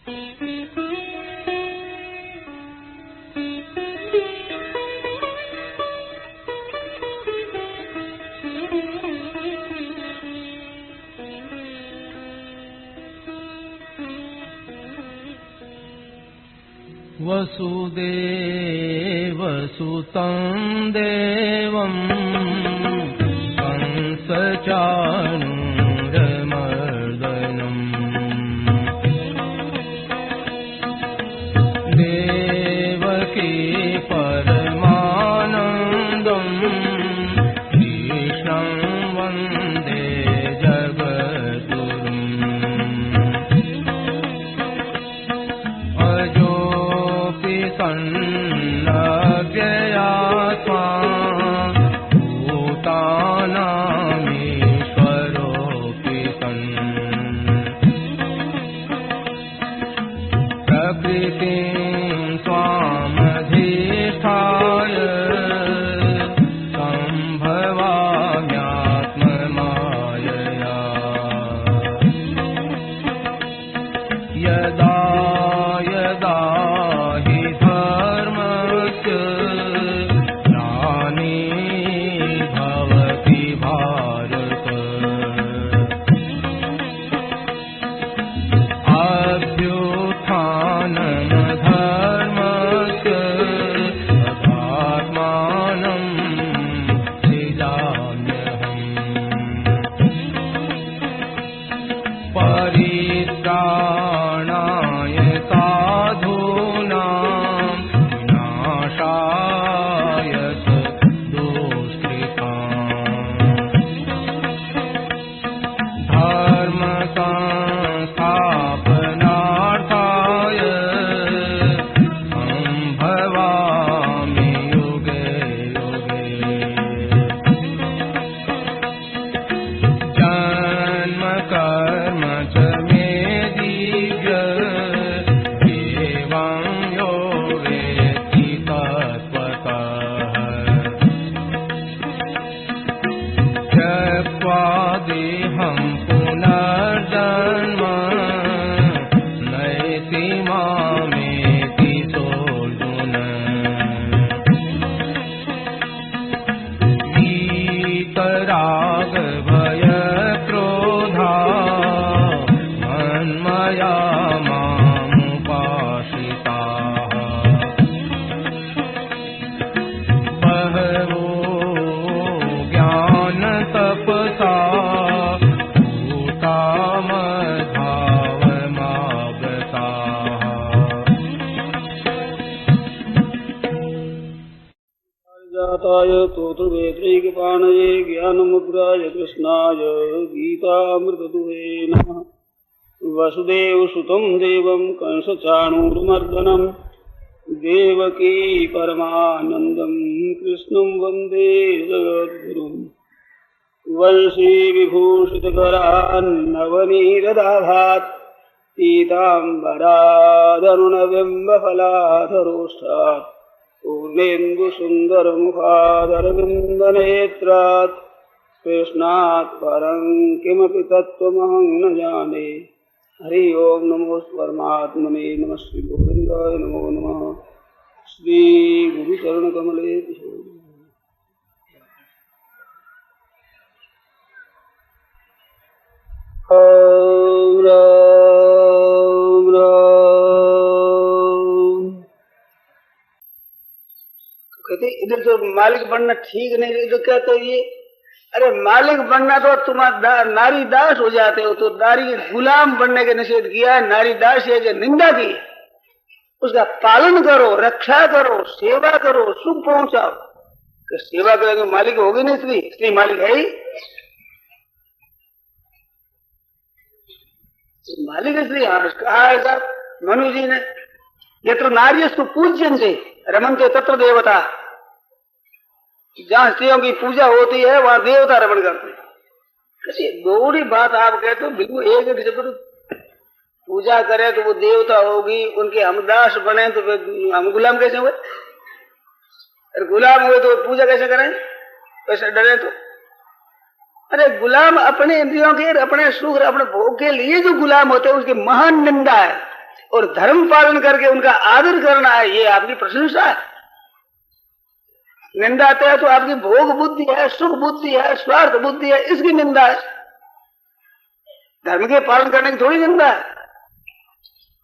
वसुदेवसुतं देवं कंसचाणूरमर्दनम् देवकी परमानन्दं कृष्णं वन्दे जगद्गुरुम् सन्नव्ययात्मा भूतानामीश्वरोऽपि सन् प्रकृतिं स्वामधिष्ठाय सम्भवाम्यात्ममायया यदा यदा परित्राणाय साधूनां विनाशाय दुष्कृताम् धर्म संस्थापनार्थाय सम्भवामि युगे युगे जन्म कर्म च मे दिव्य एवं यो वेत्ति तत्त्वतः त्यक्त्वा देहं पुनर्जन्म नयति मामेति सोऽर्जुन वीतराग भय क्रोधा मन्मया मामुपाश्रिताः बहवो ज्ञानतपसा भूता मद्भावमागताः जाताय तोत्रवेत्रैकपाणये ज्ञानमुद्राय कृष्णाय गीतामृतदुहे नमः। वसुदेवसुतं देवं कंसचाणूरमर्दनं देवकी परमानन्दं कृष्णं वन्दे जगद्गुरुम् वंशी विभूषितकरान्नवनीरदाभात् पीताम्बरादरुणबिम्बफलाधरोष्ठात् पूर्णेन्दुसुन्दरमुखादरविन्दनेत्रात् कृष्णात् परं किमपि तत्त्वमहं न जाने। हरि ओम नमो परमात्मने नमः श्री गोविंदाय नमो नमः। श्री गुरुचरणकमले ओम राम राम। कहते इधर तो मालिक बनना ठीक नहीं, इधर क्या तो ये अरे मालिक बनना तो तुम्हारा नारी दास हो जाते हो, तो नारी के गुलाम बनने के निषेध किया है। नारी दास है जो निंदा की, उसका पालन करो, रक्षा करो, सेवा करो, सुख पहुंचाओ। कि सेवा करेंगे मालिक होगी नहीं, स्त्री स्त्री मालिक है ही। मालिक स्त्री कहा है साहब मनु जी ने, यत्र नार्यस्तु पूज्यन्ते रमन्ते तत्र देवता। जहां स्त्रियों की पूजा होती है वहां देवता रमण करते हैं। कैसी दोहरी बात आप कहते हो, बिल्कुल एक एक जब पूजा करे तो वो देवता होगी, उनके हम दास बने तो हम गुलाम कैसे हुए? अरे गुलाम हुए तो पूजा कैसे करें? कैसे डरे तो? अरे गुलाम अपने इंद्रियों के, अपने सुख, अपने भोग के लिए जो गुलाम होते हैं उसकी महान निंदा है। और धर्म पालन करके उनका आदर करना है, ये आपकी प्रशंसा है। निंदा है तो आपकी भोग बुद्धि है, सुख बुद्धि है, स्वार्थ बुद्धि है, इसकी निंदा है। धर्म के पालन करने की थोड़ी निंदा है।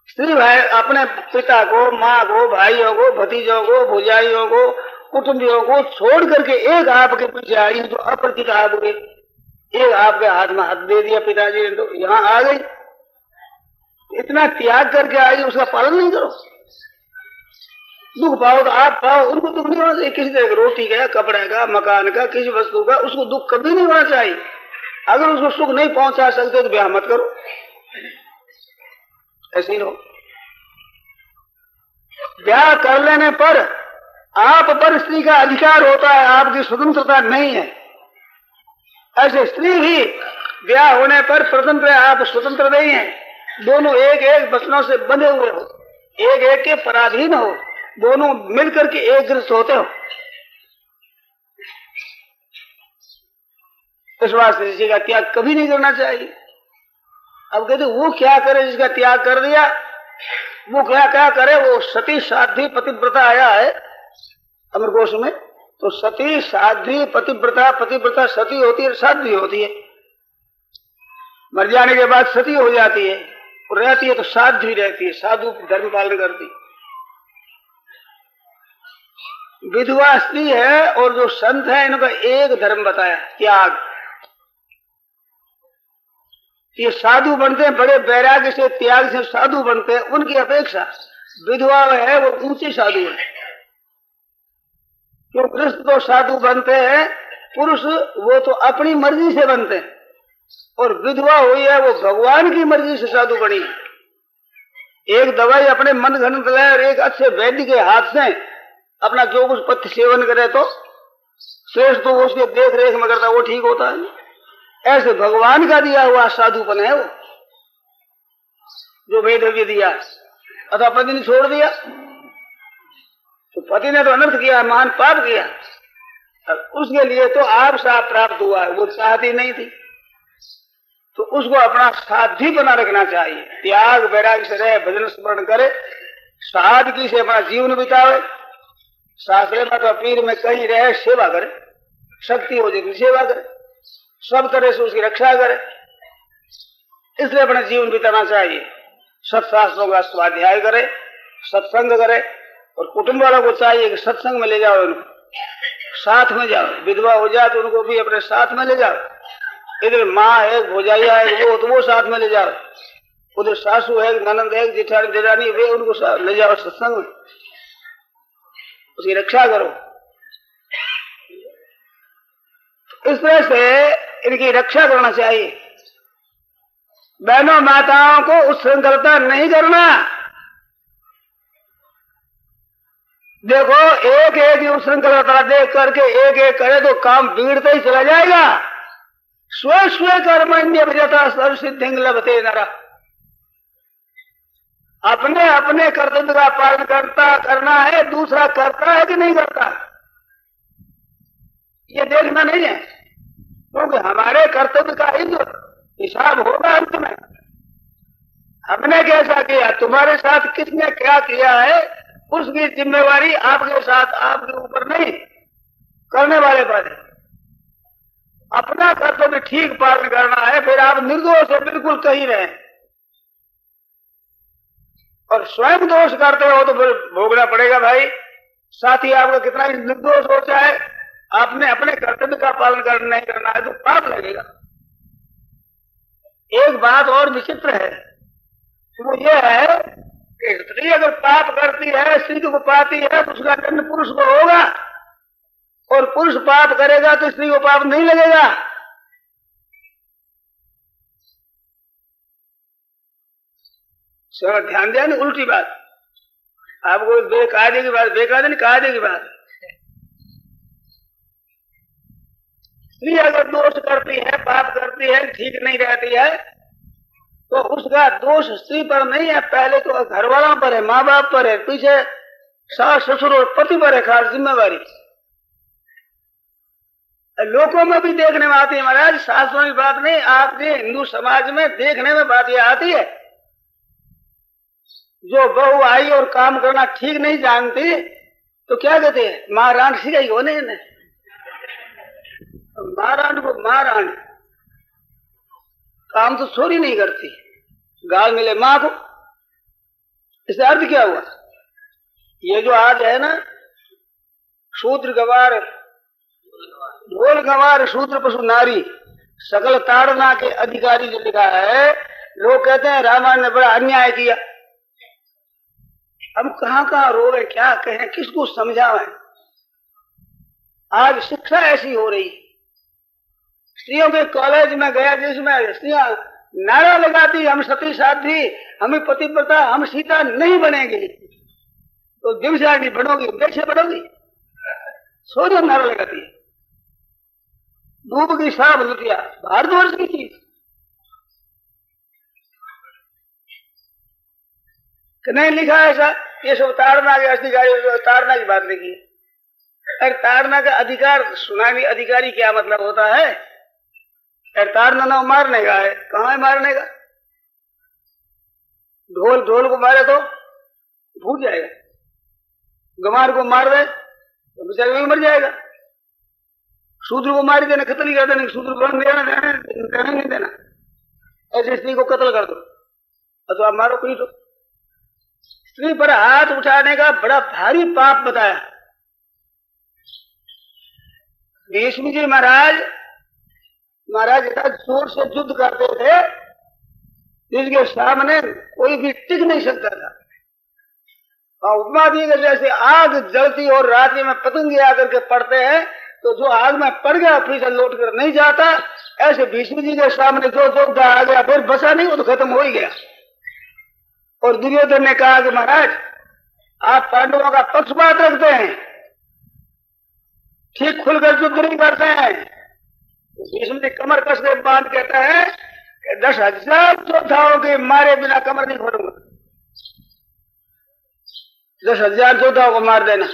स्त्री भाई अपने पिता को, माँ को, भाइयों को, भतीजों को, भौजाइयों को, कुटुंबियों को छोड़ करके एक आपके पीछे आई, जो अपरिचित आपके, एक आपके हाथ में हाथ दे दिया पिताजी ने, तो यहाँ आ गई। इतना त्याग करके आई, उसका पालन नहीं करो। दुख पाओ तो आप पाओ, उनको दुख नहीं होना चाहिए। किसी तरह रोटी का, कपड़े का, मकान का, किसी वस्तु का उसको दुख कभी नहीं होना चाहिए। अगर उसको सुख नहीं पहुंचा सकते तो ब्याह मत करो, ऐसे ही रहो। ब्याह कर लेने पर आप पर स्त्री का अधिकार होता है, आपकी स्वतंत्रता नहीं है। ऐसे स्त्री भी ब्याह होने पर स्वतंत्र है, आप स्वतंत्र नहीं है। दोनों एक एक बचनों से बंधे हुए हो, एक एक के पराधीन हो, दोनों मिलकर के एक ग्रस्त होते हो। इस वास्ते किसी का त्याग कभी नहीं करना चाहिए। अब कहते वो क्या करे जिसका त्याग कर दिया, वो क्या क्या करे। वो सती साध्वी पतिव्रता आया है अमरकोश में, तो सती साध्वी पतिव्रता, पतिव्रता सती होती है, साध्वी होती है। मर जाने के बाद सती हो जाती है, और रहती है तो साध्वी रहती है, साधु धर्म पालन करती। विधवा स्त्री है और जो संत है, इनका एक धर्म बताया, त्याग। ये साधु बनते हैं बड़े वैराग्य से, त्याग से साधु बनते हैं। उनकी अपेक्षा विधवा है वो ऊंची साधु है। क्यों? गृहस्थ तो साधु बनते हैं, पुरुष वो तो अपनी मर्जी से बनते हैं, और विधवा हुई है वो भगवान की मर्जी से साधु बनी है। एक दवाई अपने मन घन लगाए और एक अच्छे वैद्य के हाथ से अपना जो कुछ पथ्य सेवन करे तो श्रेष्ठ तो उसके देख रेख में करता, वो ठीक होता है। ऐसे भगवान का दिया हुआ साधुपन है वो, जो वेद भी दिया। अथवा पति ने छोड़ दिया तो पति ने तो अनर्थ किया, महान पाप किया, उसके लिए तो आप साथ प्राप्त हुआ है, वो चाहती नहीं थी। तो उसको अपना साध्वी बना रखना चाहिए, त्याग वैराग्य से रहे, भजन स्मरण करे, सादगी से अपना जीवन बितावे, शास्त्र में तो पीर में कहीं रहे, सेवा करे, शक्ति हो जितनी सेवा करे, सब तरह से उसकी रक्षा करे। इसलिए अपना जीवन बिताना चाहिए। सत्शास्त्रों का स्वाध्याय करे, सत्संग करे, और कुटुंब वालों को चाहिए कि सत्संग में ले जाओ, इनको साथ में जाओ। विधवा हो जाए तो उनको भी अपने साथ में ले जाओ। इधर माँ है, भौजाइया है, वो तो वो साथ में ले जाओ। उधर सासू है, ननद है, जेठानी जेठानी, वे उनको ले जाओ सत्संग में, उसकी रक्षा करो। इस तरह से इनकी रक्षा करना चाहिए। बहनों माताओं को उच्छृंखलता नहीं करना। देखो एक एक उच्छृंखलता देख करके एक एक करे तो काम बिगड़ता ही चला जाएगा। स्व स्व कर्मण्य विजता सर्व सिद्धि लभते नरा। अपने अपने कर्तव्य का पालन करना है, दूसरा करता है कि नहीं करता ये देखना नहीं है, क्योंकि हमारे कर्तव्य का ही जो हिसाब होगा अंत में। हमने कैसा किया, तुम्हारे साथ किसने क्या किया है, उसकी जिम्मेवारी आपके साथ, आपके ऊपर नहीं, करने वाले पर है। अपना कर्तव्य ठीक पालन करना है, फिर आप निर्दोष है बिल्कुल कहीं रहे। और स्वयं दोष करते हो तो फिर भोगना पड़ेगा भाई। साथी आपका कितना भी निर्दोष हो जाए, आपने अपने कर्तव्य का पालन नहीं करना है तो पाप लगेगा। एक बात और विचित्र है, वो ये है कि स्त्री अगर पाप करती है, स्त्री को पाती है तो उसका दंड पुरुष को होगा, और पुरुष पाप करेगा तो स्त्री को पाप नहीं लगेगा। ध्यान दिया नहीं, उल्टी बात। आपको बेकायदे की बात, बेकायदे नहीं कायदे की बात। स्त्री अगर दोष करती है, पाप करती है, ठीक नहीं रहती है, तो उसका दोष स्त्री पर नहीं है, पहले तो घर वालों पर है, माँ बाप पर है, पीछे सास ससुर और पति पर है खास जिम्मेवारी। लोगों में भी देखने में आती है महाराज, शास्त्रों की बात नहीं, आपके हिंदू समाज में देखने में बात यह आती है। जो बहू आई और काम करना ठीक नहीं जानती तो क्या कहते हैं, माँ रांड सिखाई हो नहीं। माँ रांड को माँ रांड, काम तो छोरी नहीं करती, गाल मिले माँ को। इससे अर्थ क्या हुआ? ये जो आज है ना शूद्र गवार ढोल गवार शूद्र पशु नारी सकल ताड़ना के अधिकारी जो लिखा है, लोग कहते हैं रामायण ने बड़ा अन्याय किया। हम कहां कहां रोवे, क्या कहें, किसको समझावें? आज शिक्षा ऐसी हो रही, स्त्रियों के कॉलेज में गया जिसमें स्त्रियां नारा लगाती हम सती साध्वी, हमें पतिव्रता, हम सीता नहीं बनेगी तो व्यभिचारिणी बनोगी, कैसे बनोगी? सोचो नारा लगाती है। डूब की साफ लुटिया, भारतवर्ष की चीज नहीं लिखा ऐसा। ये सब ताड़ना के अधिकारी, ताड़ना की बात लिखी है। अरे ताड़ना का अधिकार सुनाने अधिकारी क्या मतलब होता है? अरे ताड़ना ना मारने का है, कहां है मारने का? ढोल को मारे तो भूल जाएगा, गमार को मार दे तो बेचारे मर जाएगा। शूद्र को मार देना, कत्ल ही कर देना, शूद्र को देना नहीं देना। ऐसे स्त्री को कत्ल कर दो अथवा मारो पीटो। स्त्री पर हाथ उठाने का बड़ा भारी पाप बताया। भीष्म जी महाराज इतना जोर से युद्ध करते थे जिसके सामने कोई भी टिक नहीं सकता था। उपमा दी गई जैसे आग जलती और रात्रि में पतंगे आकर के पड़ते हैं तो जो आग में पड़ गया पीछे लौट कर नहीं जाता, ऐसे भीष्म जी के सामने जो योद्धा आ गया फिर बचा नहीं, वो तो खत्म हो ही गया। और दुर्योधन ने कहा कि महाराज आप पांडवों का पक्षपात रखते हैं, ठीक खुलकर युद्ध नहीं करते हैं। भीष्म जी कमर कस के बांध कहता है कि 10,000 योद्धाओं के मारे बिना कमर नहीं खोलूंगा। 10,000 योद्धाओं को मार देना।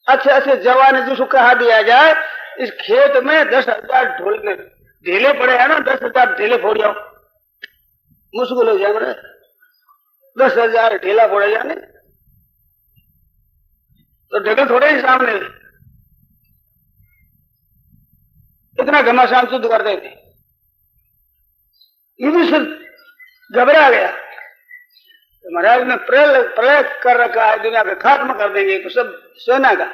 अच्छे जवान जिसको कहा दिया जाए, इस खेत में 10,000 ढोल में ढेले पड़े हैं ना, 10,000 ढेले फोड़ जाओ, मुश्किल हो जाए। मेरे 10,000 ढेला फोड़े जाने तो ढेले थोड़े ही सामने, इतना घमासान शुद्ध करते थे। युधिष्ठिर घबरा गया, तो महाराज ने प्रलय कर रखा है, दुनिया का खात्मा कर देंगे तो सब सेना का।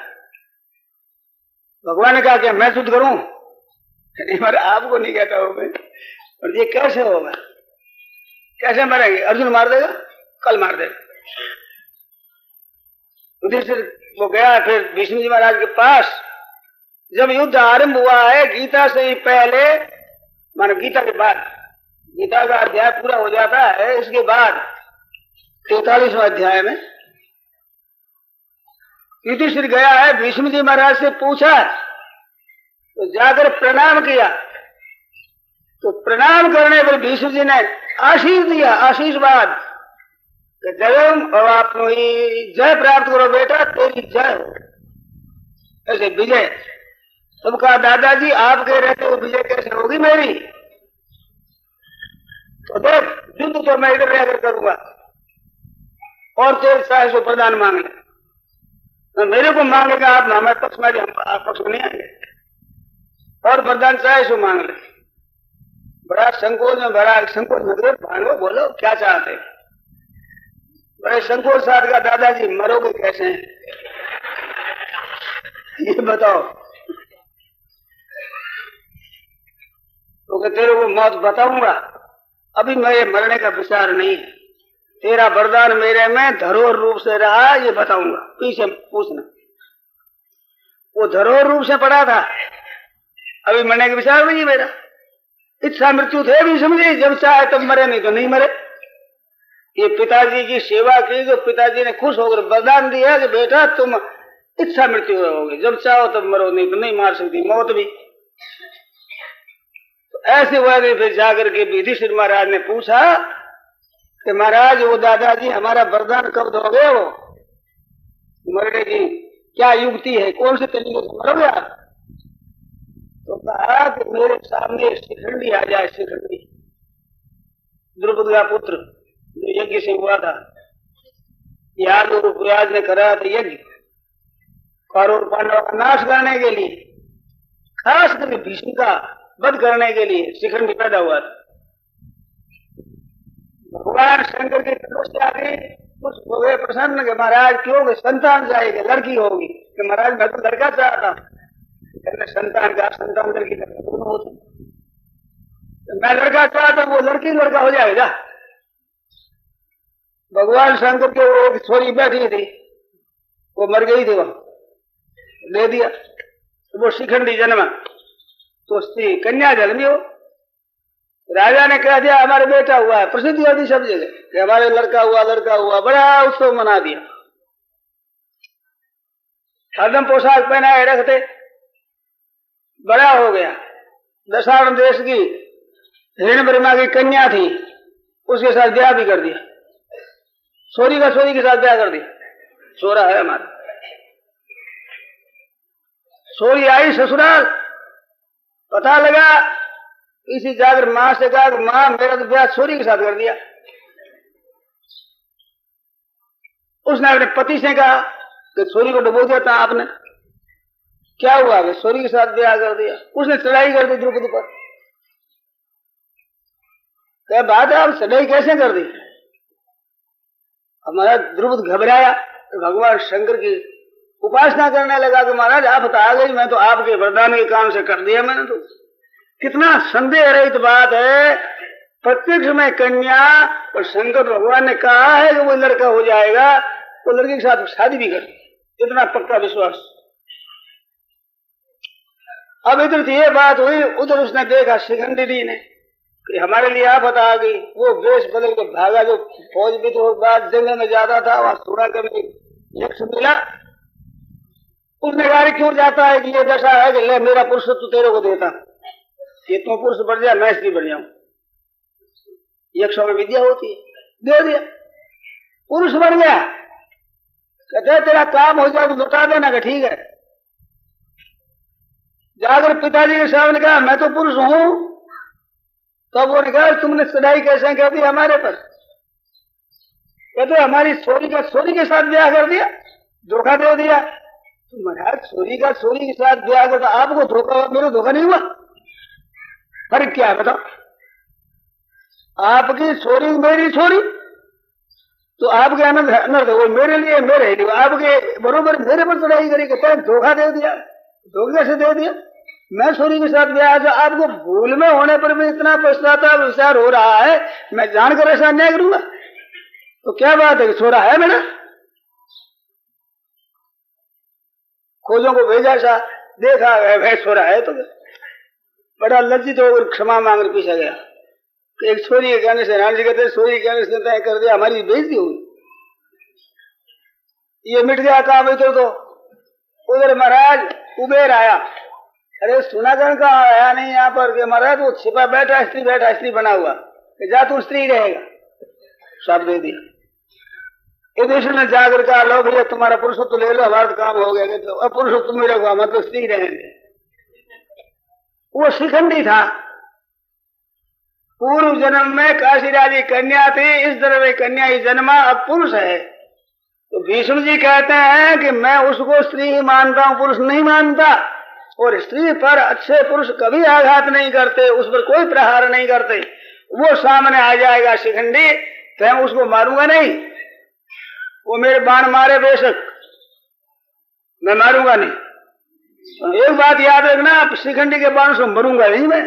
भगवान ने कहा कि मैं युद्ध करूं? नहीं महाराज आपको नहीं कहता होगा। और ये कैसे होगा, कैसे मरेंगे? अर्जुन मार देगा, कल मार देगा। युधिष्ठिर वो गया फिर भीष्म जी महाराज के पास। जब युद्ध आरंभ हुआ है गीता से ही पहले, मानो गीता के बाद, गीता का अध्याय पूरा हो जाता है, इसके बाद 43वां अध्याय में युधिष्ठिर गया है, भीष्म जी महाराज से पूछा तो जाकर प्रणाम किया। तो प्रणाम करने पर भीष्म जी ने आशीष दिया, आशीर्वाद, जयम और आप जय प्राप्त करो बेटा, तेरी जय हो। ऐसे विजय। तब कहा दादाजी आप कह रहे थे वो विजय कैसे होगी मेरी? तो देख युद्ध तो मैं इधर रहकर करूंगा और तेरे चाहे सो प्रदान मांग ले, तो मेरे को मांगेगा आप हमारे पक्ष में, हम पक्ष में नहीं आएंगे। और वरदान चाहे सो मांग ले। बड़ा संकोच में भागो, बोलो क्या चाहते? बड़े संकोच साथ का दादाजी मरोगे कैसे हैं ये बताओ। तो तेरे को मौत बताऊंगा, अभी मेरे मरने का विचार नहीं है। तेरा वरदान मेरे में धरोहर रूप से रहा, ये बताऊंगा, पीछे पूछना। वो धरोहर रूप से पड़ा था, अभी मरने का विचार नहीं है मेरा। इच्छा मृत्यु थे भी समझे, जब चाहे तब मरे, नहीं तो नहीं मरे। ये पिताजी की सेवा की, जो पिताजी ने खुश होकर वरदान दिया कि बेटा तुम इच्छा मृत्यु रहोगे, जब चाहो तब मरो, नहीं तो नहीं मार सकती मौत भी। तो ऐसे हुआ फिर जाकर के युधिष्ठिर महाराज ने पूछा कि महाराज वो दादाजी हमारा वरदान कब दोगे? वो मरने की क्या युक्ति है, कौन से तरीके से मरोगे आप? तो कहा कि मेरे सामने शिखंडी आ जाए, शिखंडी द्रौपदी का पुत्र जो यज्ञ से हुआ था, याद उपराज ने करा था यज्ञ कौरव पांडवों का नाश करने के लिए, खास करके भीष्म का वध करने के लिए शिखंडी पैदा हुआ था। भगवान शंकर की तपस्या की कुछ हो गए प्रसन्न के महाराज क्यों कि संतान जाएगी, लड़की होगी। कि महाराज मैं तो लड़का चाहता हूं। संतान का संतान लड़की दोनों होते, मैं लड़का चाहता हूं, वो लड़की लड़का हो जाएगा। भगवान शंकर के वो एक छोरी बैठी थी, वो मर गई थी, वहां दे दिया तो वो शिखंडी जन्मा। तो उसकी कन्या जन्मी हो, राजा ने कह दिया हमारे बेटा हुआ है, प्रसिद्धि होती सब जगह कि हमारे लड़का हुआ, बड़ा उत्सव मना दिया। हरदम पोशाक पहनाए रखते, बड़ा हो गया। दशारण देश की हिरण्यवर्मा की कन्या थी, उसके साथ ब्याह भी कर दिया। छोरी का छोरी के साथ ब्याह कर दिया, छोरा है हमारा। छोरी आई ससुराल, पता लगा, इसी जाकर मां से कहा कि मां मेरा तो ब्याह छोरी के साथ कर दिया। उसने अपने पति से कहा कि छोरी को डुबो दिया था आपने, क्या हुआ कि छोरी के साथ ब्याह कर दिया। उसने चढ़ाई कर दी द्रौपदी पर। क्या बात है, आप चढ़ाई कैसे कर दी? हमारा द्रुपद घबराया तो भगवान शंकर की उपासना करने लगा कि महाराज आप तो आ गई, मैं तो आपके वरदान के काम से कर दिया मैंने। तो कितना संदेह रहित बात है, प्रत्यक्ष में कन्या और शंकर भगवान ने कहा है कि वो लड़का हो जाएगा, तो लड़की के साथ शादी भी कर दी, इतना पक्का विश्वास। अब इधर से ये बात हुई, उधर उसने देखा शिखंडी ने कि हमारे लिए आफत आ गई। वो वेश बदल के भागा, जो फौज भी तो बाद जंगल में जाता था, वहां थोड़ा कभी यक्ष मिला। उसने कहा क्यों जाता है कि ये दशा है कि ले मेरा पुरुषत्व तेरे को देता, ये तू पुरुष बढ़ जाए मैं स्त्री बढ़ जाऊं। यक्षों में विद्या होती है, दे दिया, पुरुष बन गया। कहते तेरा काम हो जाए तो लौटा देना कि ठीक है। जाकर पिताजी के सामने कहा मैं तो पुरुष हूं। तब वो ने कहा तुमने चढ़ाई कैसे कर दी हमारे पर? कहते हमारी छोरी का छोरी के साथ ब्याह कर दिया, धोखा दे दिया। तो महाराज छोरी का छोरी के साथ ब्याह करता, आपको धोखा, मेरे धोखा नहीं हुआ? फर्क क्या है बताओ? आपकी छोरी मेरी छोरी, तो आपके आनंद अनर्थ, वो मेरे लिए मेरे लिए, आपके बरोबर मेरे पर चढ़ाई करी। कहते हैं धोखा दे दिया। धोखे से दे दिया? मैं छोरी के साथ ब्याह, जो आपको भूल में होने पर भी इतना पश्चाताप विचार हो रहा है, मैं जानकर ऐसा अन्याय करूंगा? तो क्या बात है कि छोरा है मेरा? खोजों को भेजा सा, देखा है छोरा है, तो बड़ा लज्जित होकर क्षमा मांगकर पीछा गया। एक छोरी के कहने से, राम जी कहते छोरी के कहने से तय कर दिया, हमारी बेइज्जती हुई, ये मिट गया काम। इधर तो उधर महाराज कुबेर आया, अरे सुनागण का आया नहीं यहाँ पर कि महाराज वो छिपा बैठा स्त्री बना हुआ, जा तू स्त्री रहेगा, सब दे दिया। युधिष्ठिर ने जाकर कहा लो भैया तुम्हारा पुरुषत्व ले लो, हमारा काम हो गया। तो अब पुरुषत्व मेरे को, मतलब स्त्री रहेंगे। वो शिखंडी था, पूर्व जन्म में काशीराजी कन्या थी, इस जन्म में कन्या ही जन्मा, अब पुरुष है। तो भीष्म जी कहते हैं कि मैं उसको स्त्री ही मानता हूं, पुरुष नहीं मानता। और स्त्री पर अच्छे पुरुष कभी आघात नहीं करते, उस पर कोई प्रहार नहीं करते। वो सामने आ जाएगा शिखंडी, तो मैं उसको मारूंगा नहीं। वो मेरे बाण मारे बेशक, मैं मारूंगा नहीं। एक बात याद रखना, शिखंडी के बाण से मरूंगा नहीं मैं।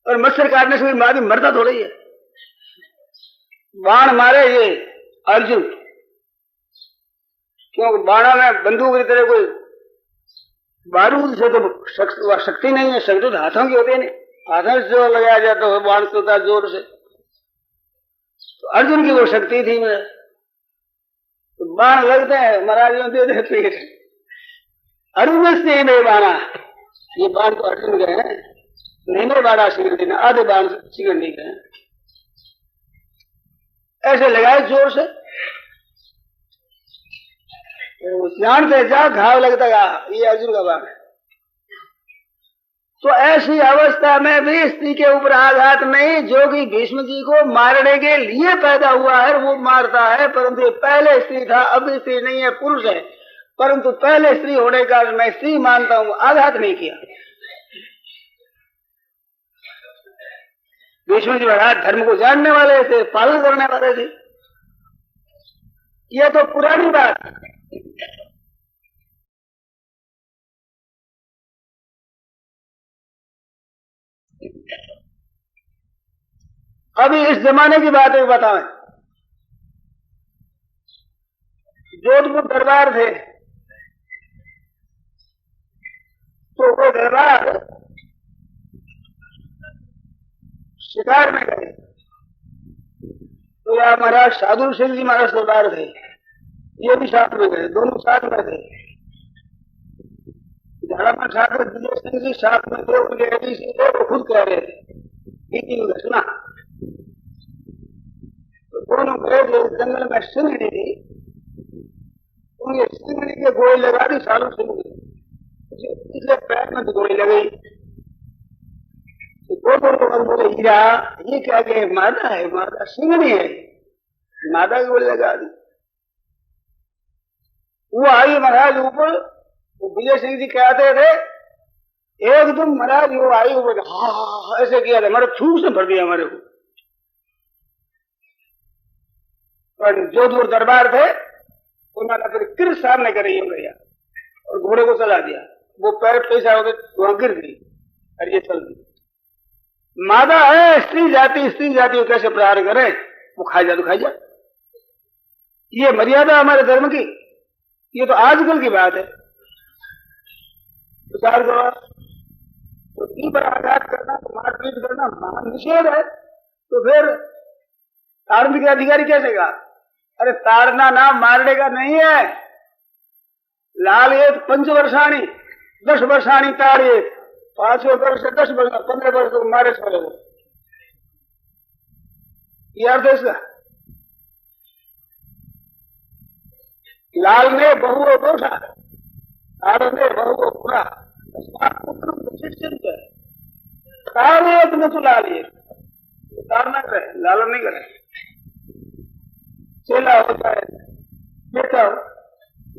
और मच्छर काटने से भी मरता थोड़ा ही है। बाण मारे ये अर्जुन, क्योंकि बाणा में बंदूक की तरह कोई बारूद से तो शक्ति नहीं है, शक्ति तो हाथों की होती है। नहीं, हाथों से जो लगाया जाता है बाण होता जोर से, तो अर्जुन की वो शक्ति थी। मैं तो बाण लगते हैं, महाराज दे दे पेट। अर्जुन से नहीं बाणा, ये बाण तो अर्जुन के हैं, नहीं बाणा शिखंडी ने, आधे बाण शिखंडी के हैं। ऐसे लगाए जोर से, जानते जा घाव लगता है, ये अर्जुन का बाण है। तो ऐसी अवस्था में भी स्त्री के ऊपर आघात नहीं, जो कि भीष्म जी को मारने के लिए पैदा हुआ है वो मारता है, परंतु ये पहले स्त्री था, अब स्त्री नहीं है, पुरुष है, परंतु पहले स्त्री होने का मैं स्त्री मानता हूं, आघात नहीं किया। भीष्म जी महाराज धर्म को जानने वाले थे, पालन करने वाले थे। यह तो पुरानी बात है। अभी इस जमाने की बात एक बताएं। जोधपुर दरबार थे, तो वो दरबार शिकार में गए, तो यहाँ महाराज साधु सिंह जी महाराज दरबार थे, ये भी साथ में गए, दोनों साथ में थे। झाड़ामा ठाकुर विजय सिंह जी साथ में थे, उनके एडीसी थे, वो खुद कह रहे थे बीती घटना। तो दोनों गए थे, जंगल में सिंगड़ी थी, उनके सिंगड़ी के गोली लगा दी साधु सिंह जी, पिछले पैर में तो गोली लगाई। तो दो बोले हीरा ये क्या कहे, मादा है, मादा सिंगड़ी है, मादा की गोली लगा दी। वो आई महाराज ऊपर, वो विजय सिंह जी कहते थे एकदम महाराज वो आई, वो हाँ ऐसे किया था, हमारे छूक से भर दिया हमारे को। पर जोधपुर दरबार थे, उन्होंने फिर किर सामने करे ये भैया और घोड़े को चला दिया, वो पैर पैसा हो गए, वहां गिर गई और ये चल दी। मादा है, स्त्री जाति कैसे प्रहार करे, वो खा जा तो खा जा, ये मर्यादा हमारे धर्म की, ये तो आजकल की बात है। विचार करो, तो स्त्री पर आघात करना, तो मारपीट करना निषेध है, तो फिर ताड़ने के अधिकारी कैसे कहा? अरे ताड़ना नाम मारने का नहीं है, लाल ये 5 वर्षाणी 10 वर्षाणी ताड़िए, 5 वर्ष से 10 वर्ष 15 वर्ष को मारे छोड़े, ये अर्थ है इसका। लाल ने बहू को दोषा, ताड़ ने बहू को बुरा, पुत्र शिक्षित है, ताड़िए तुम्हें तो लालिए, ताड़ना करे, लालन नहीं करे। चेला होता है, बेटा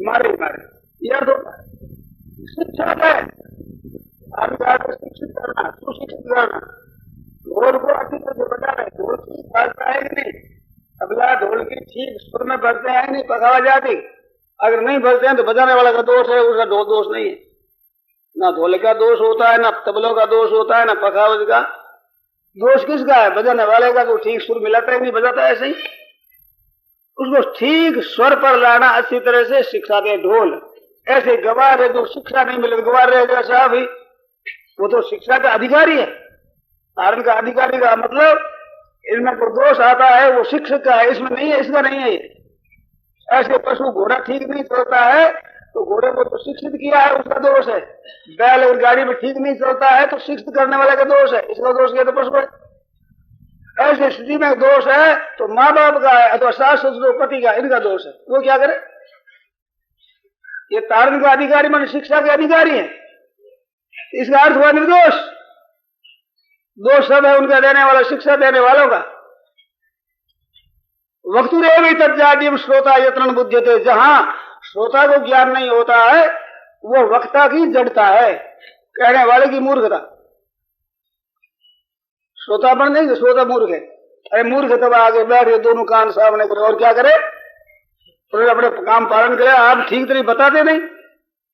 मारे मारे, यह होता है। शिक्षा है, शिक्षित करना, सुशिक्षित करना, ढोल को अच्छी तरह से बजा रहे, ढोल ठीक बजता है कि नहीं, तबला ढोल की ठीक सुर में बजते हैं नहीं, पखावा जाती, अगर नहीं बजते हैं तो बजाने वाला का दोष है, उसका दोष नहीं है, ना ढोल का दोष होता है, ना तबलों का दोष होता है, ना पखावज का दोष किसका है, बजाने वाले का। तो ठीक सुर मिलाता है नहीं, बजाता है ऐसे ही, उसको ठीक स्वर पर लाना अच्छी तरह से सिखा दे ढोल। ऐसे गवार है जो शिक्षा नहीं मिले, गवार रहेगा साहब ही, वो तो शिक्षा का अधिकारी है, तारण का अधिकारी का मतलब इनमें जो दोष आता है वो शिक्षक का है, इसमें नहीं है, इसका नहीं है। ऐसे पशु घोड़ा ठीक नहीं चलता है तो घोड़े को तो शिक्षित किया है, उसका दोष है। बैल और गाड़ी में ठीक नहीं चलता है तो शिक्षित करने वाले का दोष है, इसका दोष किया तो पशु है। ऐसे स्थिति में दोष है तो माँ बाप का है अथवा सास ससुर पति का, इनका दोष है, वो क्या करे। ये तारण का अधिकारी मान शिक्षा के अधिकारी है, इसका अर्थ हुआ निर्दोष। दोष सब है उनका देने वाला, शिक्षा देने वालों का। वक्तुरेव तज्जाड्यम श्रोता यत्न बुध्यते, जहां श्रोता को ज्ञान नहीं होता है वो वक्ता की जड़ता है, कहने वाले की मूर्खता। श्रोतापन नहीं, श्रोता मूर्ख है। अरे मूर्ख तब आगे बैठे दोनों कान सामने करे और क्या करे, तो अपने काम पालन करे। आप ठीक तरह बताते नहीं,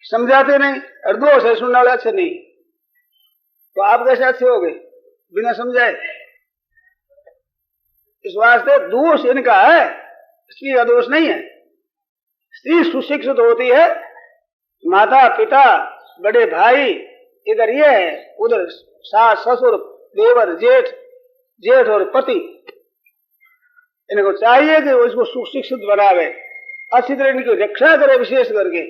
समझाते नहीं, और दोष है सुनने वाले अच्छे नहीं, तो आप कैसे अच्छे हो गए बिना समझाए। इस वास्ते दोष इनका है, स्त्री का दोष नहीं है। स्त्री सुशिक्षित होती है, माता पिता बड़े भाई इधर ये है, उधर सास ससुर देवर जेठ और पति, इनको चाहिए कि इसको सुशिक्षित बनावे, अच्छी तरह इनकी रक्षा करे, विशेष करके।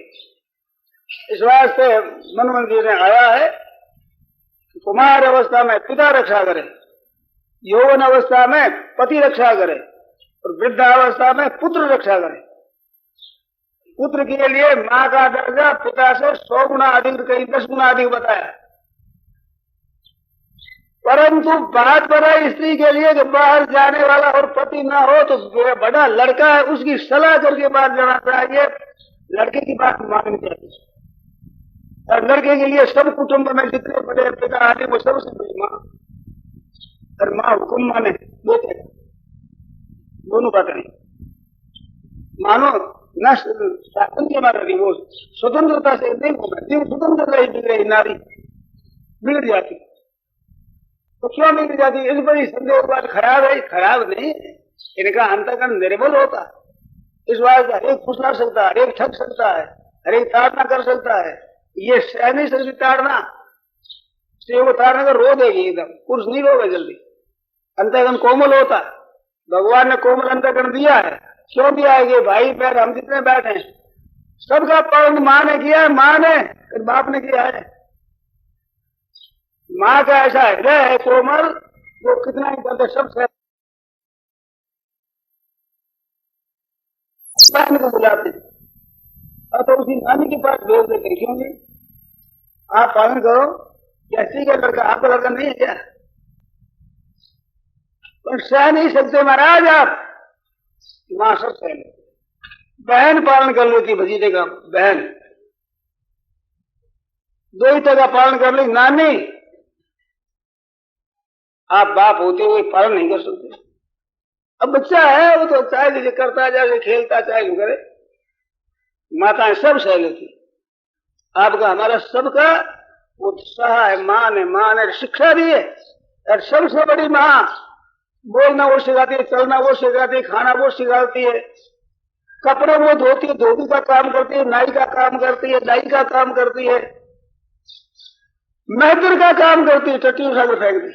इस वास्ते मनमोहन जी ने आया है कुमार अवस्था में पिता रक्षा करे, यौवन अवस्था में पति रक्षा करे, और वृद्धावस्था में पुत्र रक्षा करे। पुत्र के लिए मां का दर्जा पिता से 100 गुना अधिक, कहीं 10 गुना अधिक बताया। परंतु बात बड़ा स्त्री के लिए कि बाहर जाने वाला और पति ना हो तो बड़ा लड़का है उसकी सलाह करके बाहर जाना चाहिए, लड़के की बात माननी चाहिए। और लड़के के लिए सब कुटुंब में जितने बड़े पिता आदि वो सबसे बड़ी माँ, और माँ हुक्म माने बेटे दोनों बात नहीं मानो न शासन के मारा नहीं, वो स्वतंत्रता से नहीं होगा, स्वतंत्रता ही बिगड़े नारी बिगड़ जाती। तो क्यों बिगड़ जाती? इस बड़ी संदेह बात खराब है, खराब नहीं, इनका अंतःकरण निर्बल होता है। इस बात हर एक फुसला सकता है, हर एक ठग सकता है, हर एक ताड़ना कर सकता है। ये सह नहीं सकती ताड़ना, वो ताड़ना का रो देगी एकदम, पुरुष नहीं रोगे जल्दी। अंतःकरण कोमल होता है, भगवान ने कोमल अंतःकरण दिया है। क्यों दिया है? कि भाई बहन हम जितने बैठे हैं सबका पालन माँ ने किया है, माँ ने फिर बाप ने किया है। माँ का ऐसा हृदय है कोमल, वो कितना ही करते सब से बहन को बुलाते तो उसी नानी के पास भेज देते। क्यों जी? आप पालन करो, कैसी का लड़का आपका लड़का नहीं है क्या? पर सह नहीं सकते महाराज आप, मां सब सह लेती। बहन पालन कर लेती, भजीजे का बहन, दो ही तरह पालन कर ली नानी, आप बाप होते हुए पालन नहीं कर सकते। अब बच्चा है वो तो चाहे जैसे करता जाए, खेलता चाहे जो करे, माताएं सब सह लेती। आपका हमारा सबका वो सहा है माँ ने शिक्षा दी है। और सबसे बड़ी माँ, बोलना वो सिखाती है, चलना वो सिखाती है, खाना वो सिखाती है, कपड़े वो धोती है, धोबी का काम करती है, नाई का काम करती है, दाई का काम करती है, मेहतर का काम करती है, टट्टी उठाकर फेंक दी।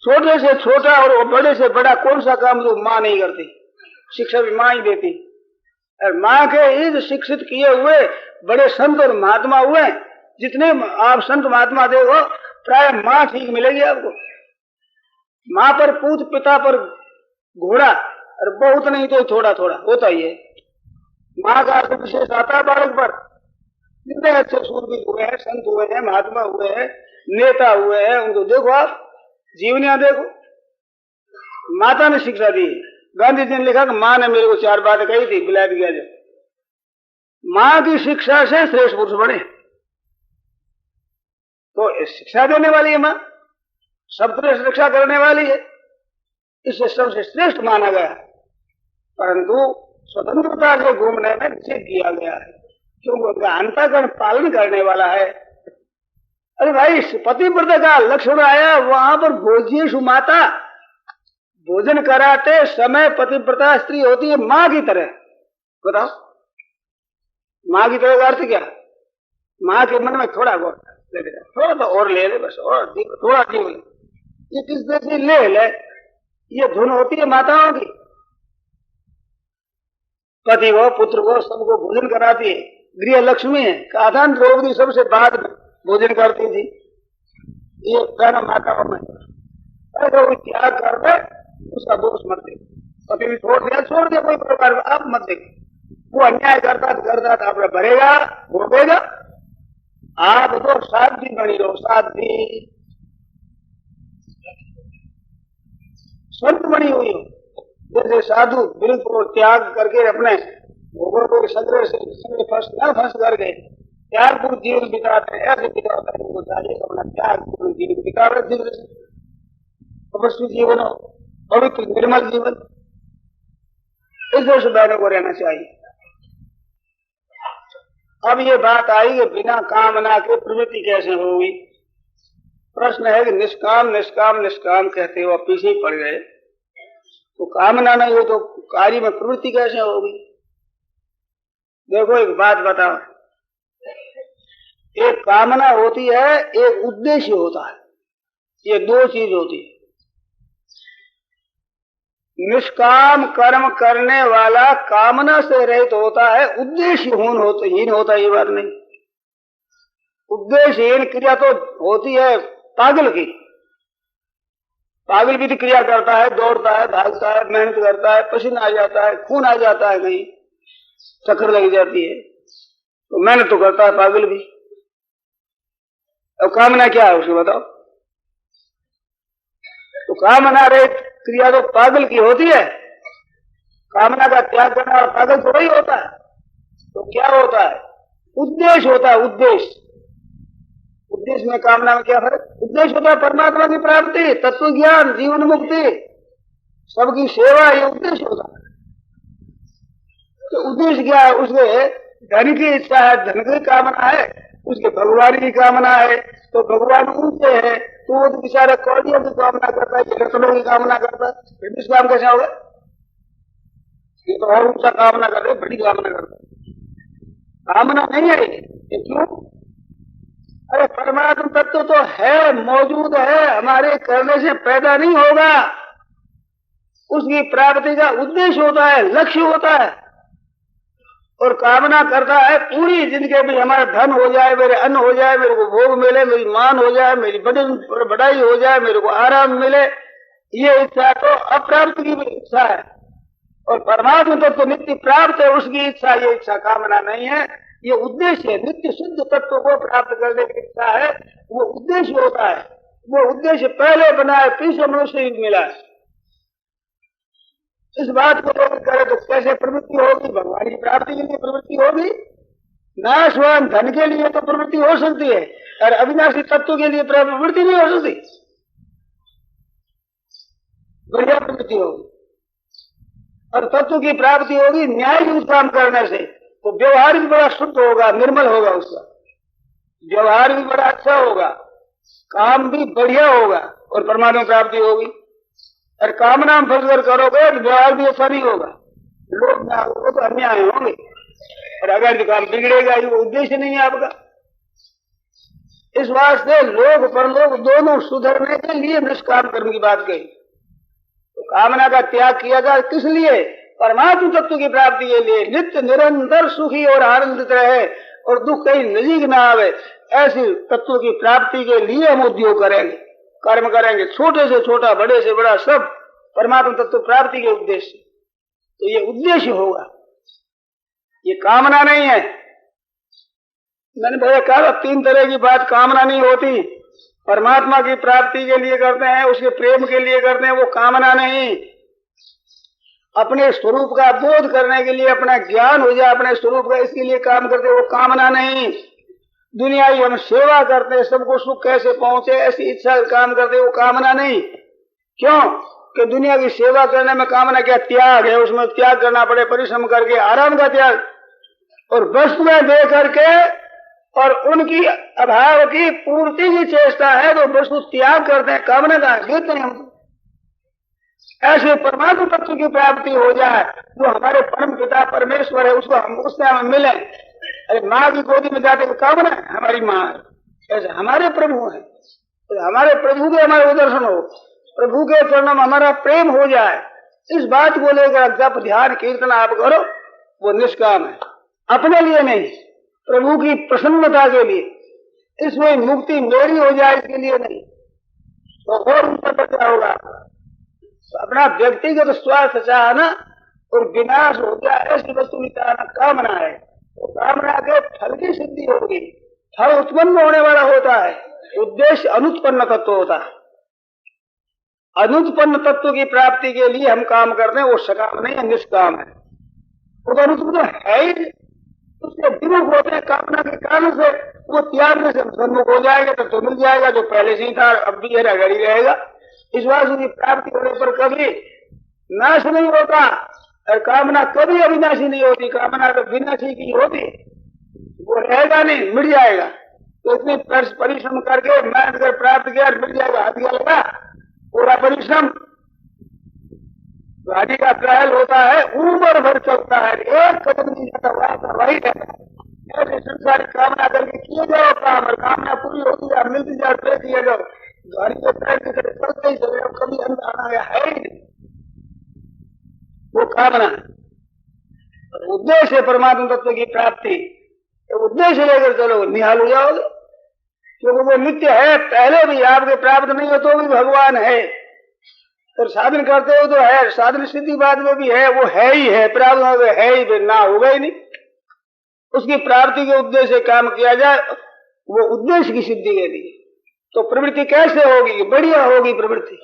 छोटे से छोटा और बड़े से बड़ा कौन सा काम जो माँ नहीं करती? शिक्षा भी माँ ही देती। और माँ के इस शिक्षित किए हुए बड़े संत और महात्मा हुए, जितने आप संत महात्मा देखो प्राय माँ ठीक मिलेगी आपको। माँ पर पूत, पिता पर घोड़ा, और बहुत नहीं तो थोड़ा थोड़ा होता ही है। माँ का अर्थ विशेष आता है बालक पर। जितने अच्छे सूरवीर हुए हैं, संत हुए हैं, महात्मा हुए हैं, नेता हुए हैं, उनको देखो आप जीवनियां देखो, माता ने शिक्षा दी। गांधी जी ने लिखा कि माँ ने मेरे को 4 बातें कही थी, विलायत गया जब। माँ की शिक्षा से श्रेष्ठ पुरुष बने, तो शिक्षा देने वाली है माँ, सब तरह से रक्षा करने वाली है, इससे सबसे श्रेष्ठ माना गया। परंतु स्वतंत्रता से घूमने में निषेध किया गया है, क्योंकि उनका अंतःकरण पालन करने वाला है। अरे भाई, पतिव्रता का लक्षण आया, वहां पर भोज्येषु माता, भोजन कराते समय पतिव्रता स्त्री होती है माँ की तरह। बताओ, माँ की तरह का अर्थ क्या? माँ के मन में थोड़ा बहुत थोड़ा सा और ले ले, बस और थोड़ा जीव ले, ये किस तरह से ले, ये धुन होती है माताओं की। पति को, पुत्र को, सबको भोजन कराती है, गृह लक्ष्मी है। कहा था द्रौपदी सबसे बाद में भोजन करती थी, ये कहना माताओं में। अरे त्याग कर दे, उसका दोष मत दे। पति भी छोड़ दिया कोई प्रकार, आप मत देखो। वो अन्याय करता था, आपने भरेगा, भोगेगा। आप तो साध्वी बनी रहो, साध्वी संत बनी हुई हो। जैसे साधु बिल्कुल त्याग करके अपने भोगों को संग्रह से फंस करके त्यागपूर्ण जीवन बिताते हैं, ऐसे बिताते हैं। उनको चाहिए अपना त्यागपूर्ण जीवन बितावे, तपस्वी जीवन हो, पवित्र निर्मल जीवन, इस तरह से बहनों को रहना चाहिए। अब ये बात आई कि बिना कामना के प्रवृत्ति कैसे होगी। प्रश्न है कि निष्काम निष्काम निष्काम कहते हो, पीछे ही पड़ गए, तो कामना नहीं हो तो कार्य में प्रवृत्ति कैसे होगी? देखो एक बात बताओ, एक कामना होती है, एक उद्देश्य होता है, ये 2 चीज होती है। निष्काम कर्म करने वाला कामना से रहित होता है, उद्देश्यहीन होता है, ये बात नहीं। उद्देश्यहीन क्रिया तो होती है पागल की। पागल भी तो क्रिया करता है, दौड़ता है, भागता है, मेहनत करता है, पसीना आ जाता है, खून आ जाता है, कहीं चक्कर लग जाती है, तो मेहनत तो करता है पागल भी। अब कामना क्या है उसको बताओ? तो कामना रहित क्रिया तो पागल की होती है। कामना का त्याग करने वाला पागल थोड़ा ही होता है। तो क्या होता है? उद्देश्य होता है। उद्देश्य उद्देश्य में कामना में क्या फर्क? उद्देश्य होता है परमात्मा की प्राप्ति, तत्व ज्ञान, जीवन मुक्ति, सबकी सेवा, ये उद्देश्य होता है। तो उद्देश्य क्या है? उसके धन की इच्छा है, धन की कामना है, उसके भगवान की कामना है। तो भगवान ऊंचे है तो वो तो बेचारा कौड़ियों की कामना करता है, रत्नों की कामना करता है, फिर भी काम कैसे होगा? ये तो और ऊंचा कामना कर रहे, बड़ी कामना करता है। कामना नहीं है ये क्यों? अरे परमात्मा तत्व तो है, मौजूद है, हमारे करने से पैदा नहीं होगा। उसकी प्राप्ति का उद्देश्य होता है, लक्ष्य होता है। और कामना करता है पूरी जिंदगी में हमारा धन हो जाए, मेरे अन्न हो जाए, मेरे को भोग मिले, मेरी मान हो जाए, मेरी बढ़ाई हो जाए, मेरे को आराम मिले। ये इच्छा तो अप्राप्त की इच्छा है। और परमात्मा तत्व तो नित्य प्राप्त है, उसकी इच्छा, ये इच्छा कामना नहीं है, ये उद्देश्य है। नित्य शुद्ध तत्व को प्राप्त करने की इच्छा है, वो उद्देश्य होता है। वो उद्देश्य पहले बना है, पीछे मनुष्य मिला है। इस बात को लोग करें तो कैसे प्रवृत्ति होगी? भगवान की प्राप्ति के लिए प्रवृत्ति होगी। नाशवान धन के लिए तो प्रवृत्ति हो सकती है, और अविनाशी तत्व के लिए प्रवृत्ति नहीं हो सकती। बढ़िया प्रवृत्ति होगी और तत्व की प्राप्ति होगी न्याय युक्त काम करने से। तो व्यवहार भी बड़ा शुद्ध होगा, निर्मल होगा, उसका व्यवहार भी बड़ा अच्छा होगा, काम भी बढ़िया होगा और परमात्मा प्राप्ति होगी। और कामना में फंसकर करोगे तो व्यवहार भी अच्छा नहीं होगा, लोग ना होगा तो अन्याय होंगे, और अगर काम बिगड़ेगा, ये उद्देश्य नहीं है आपका। इस वास्ते लोग परलोक दोनों सुधरने के लिए निष्काम कर्म की बात कही। तो कामना का त्याग किया जाए किस लिए? परमात्मा तत्व की प्राप्ति के लिए। नित्य निरंतर सुखी और आनंदित रहे और दुख कहीं नजीक ना आवे, ऐसी तत्व की प्राप्ति के लिए हम उद्योग करेंगे, कर्म करेंगे, छोटे से छोटा, बड़े से बड़ा, सब परमात्मा तत्व प्राप्ति के उद्देश्य। तो ये उद्देश्य होगा, ये कामना नहीं है। मैंने भैया कहा 3 तरह की बात कामना नहीं होती। परमात्मा की प्राप्ति के लिए करते हैं, उसके प्रेम के लिए करते हैं, वो कामना नहीं। अपने स्वरूप का बोध करने के लिए, अपना ज्ञान हो जाए अपने स्वरूप का, इसके लिए काम करते हैं, वो कामना नहीं। दुनिया ही हम सेवा करते हैं, सबको सुख कैसे पहुंचे, ऐसी इच्छा काम करते, वो कामना नहीं। क्यों? कि दुनिया की सेवा करने में कामना क्या? त्याग है, उसमें त्याग करना पड़े, परिश्रम करके, आराम का त्याग। और वस्तुएं दे करके और उनकी अभाव की पूर्ति की चेष्टा है तो वस्तु त्याग करते हैं, कामना का देते हैं हम। ऐसे परमात्मा तत्व की प्राप्ति हो जाए, जो हमारे परम पिता परमेश्वर है, उसको हम उससे हम मिले। अरे माँ की गोदी में जाते कामना है, हमारी माँ है, ऐसे हमारे प्रभु है, तो हमारे प्रभु के हमारे दर्शन हो, प्रभु के चरणों में हमारा प्रेम हो जाए। इस बात को लेकर जब ध्यान कीर्तन आप करो, वो निष्काम है, अपने लिए नहीं, प्रभु की प्रसन्नता के लिए। इसमें मुक्ति मेरी हो जाए इसके लिए नहीं, तो और उनका बचा होगा। तो अपना व्यक्तिगत स्वार्थ चाहना और विनाश हो गया, ऐसी वस्तु की चाहना कामना है। तो कामना के फल की सिद्धि होगी, फल उत्पन्न होने वाला होता है, उद्देश्य अनुत्पन्न तत्व होता है। अनुत्पन्न तत्व की प्राप्ति के लिए हम काम करते हैं, वो सकाम नहीं है, निष्काम है। वो अनुत्पन्न है ही, उसके विमुख होते हैं कामना के कारण से, वो त्याग से सम्मुख हो जाएगा तो मिल जाएगा, जो पहले से ही था अब भी है, रगड़ी रहेगा। इस बात की प्राप्ति होने पर कभी नाश नहीं होता, और कामना कभी अविनाशी नहीं होती। कामना तो विनाशी की होती, वो रहेगा नहीं, मिट जाएगा। तो इतने परिश्रम करके मेहनत कर प्राप्त किया, मिट जाएगा, हाथ गया लगा पूरा परिश्रम। गाड़ी का ट्रायल होता है, उम्र भर चलता है, एक कदम नहीं जाता, वही रहता है। ऐसे संसारिक कामना करके किए जाओ काम, और कामना पूरी होती है, मिलती जाए पे किए जाओ, गाड़ी के टायर की तरह चलते ही चले, कभी अंत आना है ही नहीं, वो कामना है। उद्देश्य है परमात्मा तत्व की प्राप्ति, तो उद्देश्य लेकर चलो, निहाल हो जाओगे, क्योंकि वो नित्य है, पहले भी आपके प्राप्त नहीं हो तो भी भगवान है, और साधन करते हो तो है, साधन सिद्धि बाद में भी है, वो है ही है, प्राप्त है ही, ना होगा ही नहीं। उसकी प्राप्ति के उद्देश्य से काम किया जाए, वो उद्देश्य की सिद्धि के लिए। तो प्रवृत्ति कैसे होगी? बढ़िया होगी प्रवृत्ति,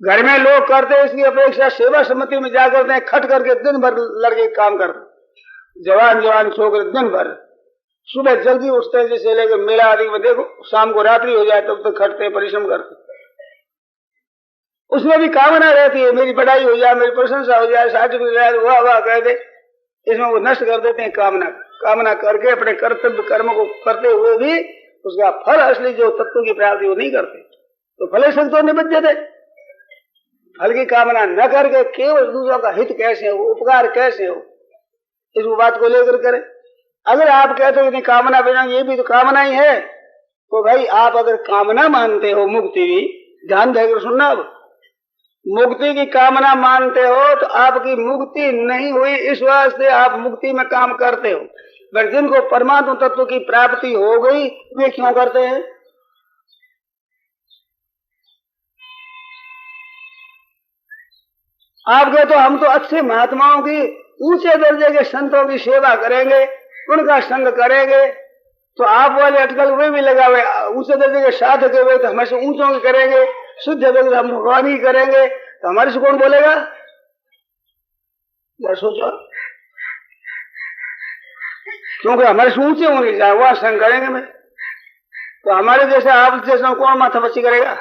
घर में लोग करते इसकी अपेक्षा सेवा समिति में जा करते हैं, खट करके दिन भर लड़के काम करते। जवान जवान छोकरे दिन भर सुबह जल्दी उठते हैं, जैसे लेकर मेला आदि में देखो, शाम को रात्रि हो जाए तब तक खटते परिश्रम करते। उसमें भी कामना रहती है, मेरी बढ़ाई हो जाए, मेरी प्रशंसा हो जाए, सर्टिफिकेट वाह वाह कह दे। इसमें वो नष्ट कर देते हैं कामना करके अपने कर्तव्य कर्म को करते हुए भी उसका फल असली जो तत्व की प्राप्ति वो नहीं करते। तो फले से तो निबद्ध थे। फल की कामना न करके केवल दूसरों का हित कैसे हो, उपकार कैसे हो, इस बात को लेकर करें। अगर आप कहते हो कि कामना बिना ये भी तो कामना ही है, तो भाई आप अगर कामना मानते हो मुक्ति भी, ध्यान देकर सुनना, अब मुक्ति की कामना मानते हो तो आपकी मुक्ति नहीं हुई, इस वास्ते आप मुक्ति में काम करते हो। पर जिनको परमात्मा तत्व की प्राप्ति हो गई वे क्यों करते हैं? आप कहते हो हम तो अच्छे महात्माओं की, ऊंचे दर्जे के संतों की सेवा करेंगे, उनका संग करेंगे, तो आप वाले अटकल वे भी लगा हुए, ऊंचे दर्जे के साधक हुए तो हमें से ऊंचों की करेंगे, शुद्ध दर्जे हम भगवान ही करेंगे, तो हमारे से कौन बोलेगा? या सोचो, क्योंकि हमारे से ऊंचे होंगे चाहे वहां संग करेंगे में, तो हमारे जैसे आप जैसा कौन माथा पच्ची करेगा?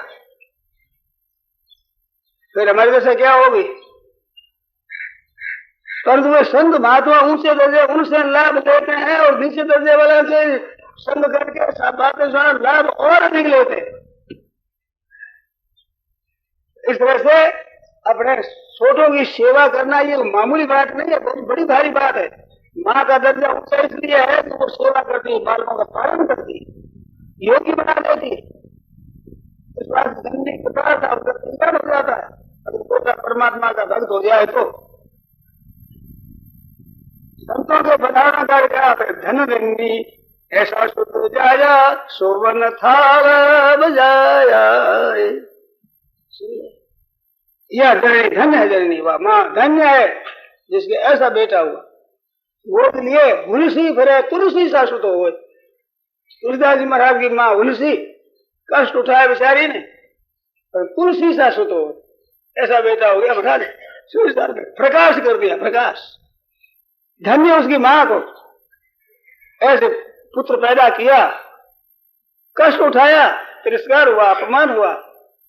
फिर हमारे जैसे क्या होगी? परंतु वे संत महात्मा ऊंचे दर्जे उनसे लाभ लेते हैं और नीचे दर्जे वाले से संग करके बातें सुना लाभ और अधिक लेते हैं। इस तरह से अपने छोटों की सेवा करना ये मामूली बात नहीं है, बहुत बड़ी भारी बात है। माँ का दर्जा ऊंचा इसलिए है कि वो सेवा करती है, बालकों का पालन करती है, योगी बना देती है। इस बात गंदी पदार्थ हो जाता है अगर परमात्मा का भक्त हो जाए तो। संतों के बताना कर क्या धन दंडी ऐसा सुध जाया सोवन थाल बजाया। यह जननी धन्य है, जननी वाह माँ धन्य है जिसके ऐसा बेटा हुआ। गोद लिए हुलसी फिरे तुलसी सा सुत हो। तुलसीदास जी महाराज की माँ हुलसी कष्ट उठाया बेचारी ने, और तुलसी सा सुत हो ऐसा बेटा हो गया। महाराज तुलसीदास ने प्रकाश कर दिया, प्रकाश। धन्य उसकी माँ को ऐसे पुत्र पैदा किया, कष्ट उठाया, तिरस्कार हुआ, अपमान हुआ।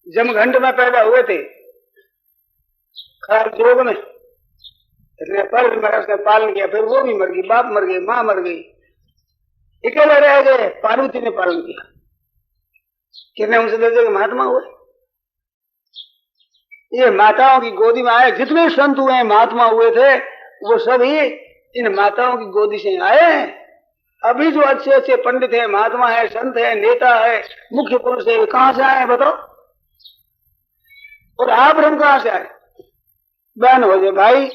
जमघंट में पैदा हुए थे, खराब योग में, इसलिए पर महाराज का पालन किया। फिर वो भी मर गई, बाप मर गए, माँ मर गई, अकेले रह गए। पार्वती ने पालन किया। कितने उनसे दर्जे के महात्मा हुए। ये माताओं की गोदी में आए, जितने संत हुए महात्मा हुए थे वो सभी इन माताओं की गोदी से आए हैं। अभी जो अच्छे अच्छे पंडित है, महात्मा है, संत है, नेता है, मुख्य पुरुष है, कहां से आए बताओ? और आप हम कहां से आए? बहन हो जाए भाई,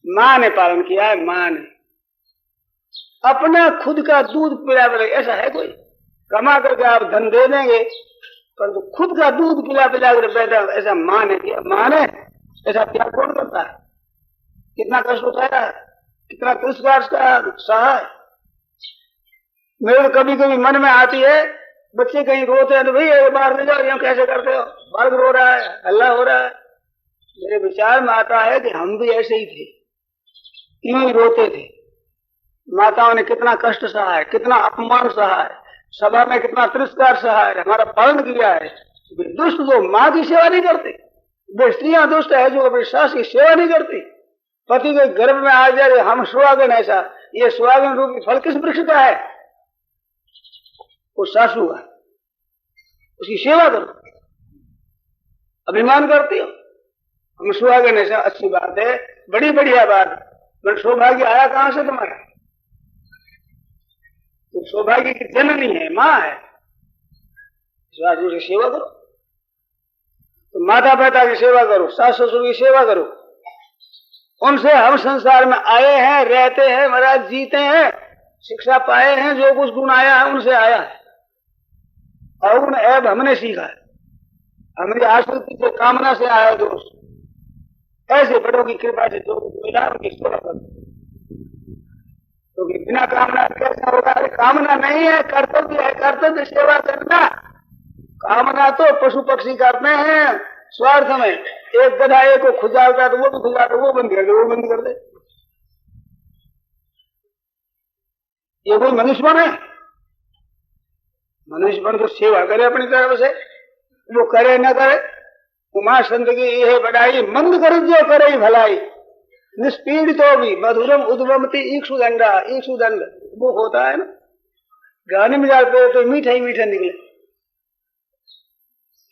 मां ने पालन किया है। मां ने अपना खुद का दूध पिला पिला, ऐसा है कोई? कमा करके आप धन दे देंगे, परंतु खुद का दूध पिला पिला कर बैठा, ऐसा मां ने किया। मां ने ऐसा त्याग कौन करता है? कितना कष्ट उठाया है, कितना तिरस्कार सहा है। मेरे कभी कभी मन में आती है, बच्चे कहीं रोते हैं तो भैया बाहर ले जाओ, यहाँ कैसे करते हो, बालक रो रहा है, हल्ला हो रहा है। मेरे विचार में आता है कि हम भी ऐसे ही थे, यूं ही रोते थे। माताओं ने कितना कष्ट सहा है, कितना अपमान सहा है, सभा में कितना तिरस्कार सहा है, हमारा पालन किया है। दुष्ट जो माँ की सेवा नहीं करते, वे स्त्रियां दुष्ट है जो अपनी सास की सेवा नहीं करती। पति के गर्भ में आ जाए हम सुहागन, ऐसा ये सुहागन रूपी फल किस वृक्ष का है? वो सासू है, उसकी सेवा करो। अभिमान करती हो हम सुहागन, ऐसा अच्छी बात है, बड़ी बढ़िया बात। पर सौभाग्य आया कहां से तुम्हारा? तो सौभाग्य की जननी है, मां है, सासू की सेवा करो। तो माता पिता की सेवा करो, सास ससुर की सेवा करो। उनसे हम संसार में आए हैं, रहते हैं, महाराज जीते हैं, शिक्षा पाए हैं, जो कुछ गुण आया है उनसे आया है, और उन ऐब हमने सीखा है। हमारी आश्रित से कामना से आया दोष। ऐसे बड़ों की कृपा से जो मिला उनकी सेवा करो, क्योंकि बिना कामना कैसे होगा? कामना नहीं है, कर्तव्य है, कर्तव्य सेवा करना। कामना तो पशु पक्षी करते हैं, स्वार्थ में एक गधा एक को खुजाता है तो वो भी खुजाता, वो बंद कर दे, वो बंद कर दे। ये कोई मनुष्यपन है? मनुष्यपन तो सेवा करे अपनी तरफ से, वो करे न करे। उमा संत की ये बढ़ाई, मंद कर जो करे भलाई, निष्पीड़ित तो भी मधुरम उद्वमती इक्षु दंडा, इक्षु दंड वो होता है ना, गाने में जाते तो मीठा ही मीठा निकले।